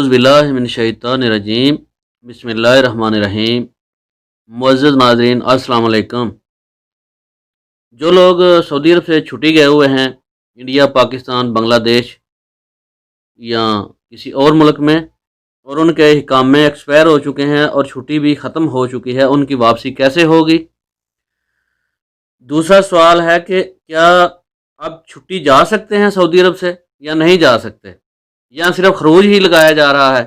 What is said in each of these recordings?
औज़ुबिल्लाहिमिनश्शैतानिर्रजीम बिस्मिल्लाहिर्रहमानिर्रहीम। मुअज़्ज़ज़ नाज़रीन अस्सलाम वालेकुम। जो लोग सऊदी अरब से छुट्टी गए हुए हैं, इंडिया, पाकिस्तान, बांग्लादेश या किसी और मुल्क में, और उनके इकामे एक्सपायर हो चुके हैं और छुट्टी भी ख़त्म हो चुकी है, उनकी वापसी कैसे होगी। दूसरा सवाल है कि क्या अब छुट्टी जा सकते हैं सऊदी अरब से या नहीं जा सकते, या सिर्फ खरूज ही लगाया जा रहा है।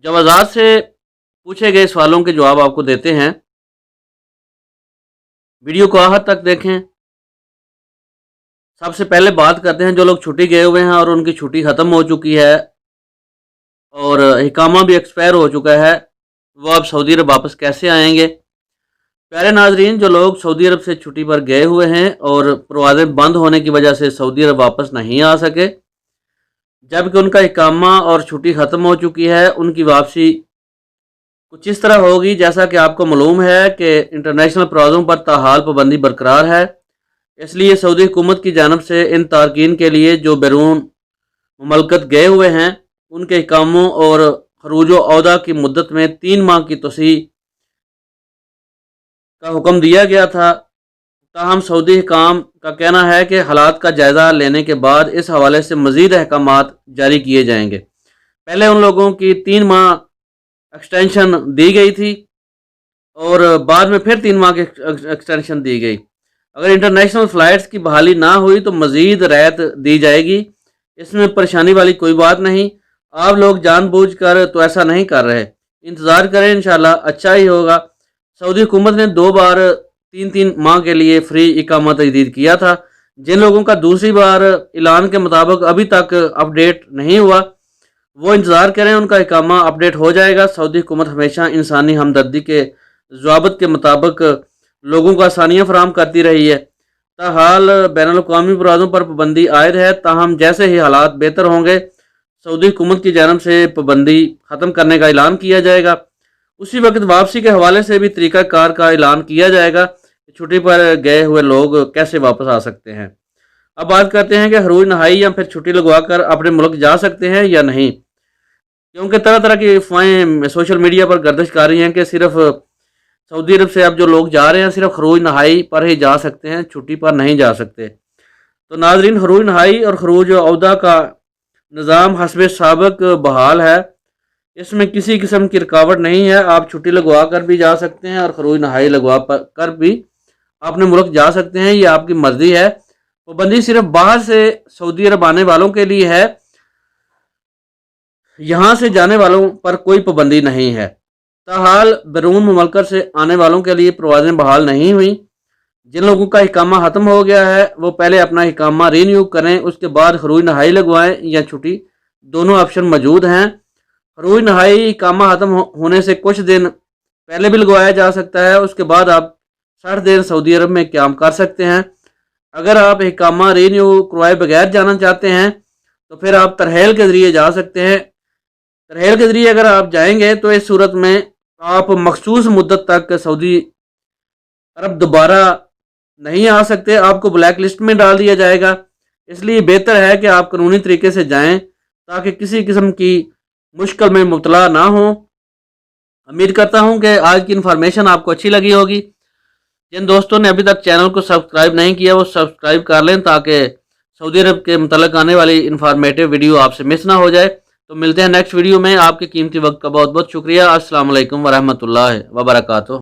जब आज़ाद से पूछे गए सवालों के जवाब आपको देते हैं, वीडियो को आखिर तक देखें। सबसे पहले बात करते हैं जो लोग छुट्टी गए हुए हैं और उनकी छुट्टी ख़त्म हो चुकी है और इकामा भी एक्सपायर हो चुका है, वो अब सऊदी अरब वापस कैसे आएंगे। प्यारे नाजरीन, जो लोग सऊदी अरब से छुट्टी पर गए हुए हैं और परवाज़ें बंद होने की वजह से सऊदी अरब वापस नहीं आ सके, जबकि उनका इकामा और छुट्टी ख़त्म हो चुकी है, उनकी वापसी कुछ इस तरह होगी। जैसा कि आपको मालूम है कि इंटरनेशनल परवाज़ों पर ताहाल पाबंदी बरकरार है, इसलिए सऊदी हुकूमत की जानब से इन तारकीन के लिए जो बैरून मुमलकत गए हुए हैं, उनके इकामों और खरूज औदा की मुद्दत में 3 माह की तोसी का हुक्म दिया गया था। ताहम सऊदी हुकाम का कहना है कि हालात का जायज़ा लेने के बाद इस हवाले से मज़ीद अहकामात जारी किए जाएंगे। पहले उन लोगों की 3 माह एक्सटेंशन दी गई थी और बाद में फिर 3 माह की एक्सटेंशन दी गई। अगर इंटरनेशनल फ़्लाइट्स की बहाली ना हुई तो मज़ीद रियायत दी जाएगी, इसमें परेशानी वाली कोई बात नहीं। आप लोग जानबूझकर तो ऐसा नहीं कर रहे, इंतज़ार करें, इंशाल्लाह अच्छा ही होगा। सऊदी हुकूमत ने 2 बार 3-3 माह के लिए फ्री इकामा तजदीद किया था। जिन लोगों का दूसरी बार ऐलान के मुताबिक अभी तक अपडेट नहीं हुआ, वो इंतज़ार करें, उनका इकामा अपडेट हो जाएगा। सऊदी हुकूमत हमेशा इंसानी हमदर्दी के ज़वाबित के मुताबिक लोगों को आसानियाँ फराहम करती रही है। ताहाल बैनुल-अक़वामी परवाज़ों पर पाबंदी आयद है, ताहम जैसे ही हालात बेहतर होंगे सऊदी हुकूमत की जानब से पाबंदी ख़त्म करने का ऐलान किया जाएगा। उसी वक्त वापसी के हवाले से भी तरीक़ाकार का ऐलान किया जाएगा कि छुट्टी पर गए हुए लोग कैसे वापस आ सकते हैं। अब बात करते हैं कि हरूज नहाई या फिर छुट्टी लगवा कर अपने मुल्क जा सकते हैं या नहीं, क्योंकि तरह तरह की अफवाहें सोशल मीडिया पर गर्दिश कर रही हैं कि सिर्फ सऊदी अरब से अब जो लोग जा रहे हैं सिर्फ खरूज नहाई पर ही जा सकते हैं, छुट्टी पर नहीं जा सकते। तो नाजरीन, खरूज नहाई और खरूज औदा का निज़ाम हस्बे साबिक बहाल है, इसमें किसी किस्म की रुकावट नहीं है। आप छुट्टी लगवा कर भी जा सकते हैं और खरूज नहाई लगवा कर भी अपने मुल्क जा सकते हैं, ये आपकी मर्जी है। पाबंदी सिर्फ बाहर से सऊदी अरब आने वालों के लिए है, यहाँ से जाने वालों पर कोई पाबंदी नहीं है। ताहाल बैरून मुमलकत से आने वालों के लिए परवाज़ें बहाल नहीं हुई। जिन लोगों का इकामा ख़त्म हो गया है वो पहले अपना इकामा रीन्यू करें, उसके बाद खरूज नहाई लगवाएं या छुट्टी, दोनों ऑप्शन मौजूद हैं। खरूज नहाई इकामा ख़त्म होने से कुछ दिन पहले भी लगवाया जा सकता है, उसके बाद आप 60 दिन सऊदी अरब में क़याम कर सकते हैं। अगर आप इकामा रीन्यू करवाए बगैर जाना चाहते हैं तो फिर आप तरहेल के ज़रिए जा सकते हैं। तरहेल के ज़रिए अगर आप जाएंगे तो इस सूरत में आप मखसूस मुद्दत तक सऊदी अरब दोबारा नहीं आ सकते, आपको ब्लैक लिस्ट में डाल दिया जाएगा। इसलिए बेहतर है कि आप कानूनी तरीके से जाएं ताकि किसी किस्म की मुश्किल में मुब्तला ना हो। उम्मीद करता हूं कि आज की इन्फॉर्मेशन आपको अच्छी लगी होगी। जिन दोस्तों ने अभी तक चैनल को सब्सक्राइब नहीं किया वो सब्सक्राइब कर लें ताकि सऊदी अरब के मुतल्लिक़ आने वाली इन्फॉर्मेटिव वीडियो आपसे मिस ना हो जाए। तो मिलते हैं नेक्स्ट वीडियो में। आपके कीमती वक्त का बहुत बहुत शुक्रिया। अस्सलाम वालेकुम वरहमतुल्लाहि वबरकातुहू।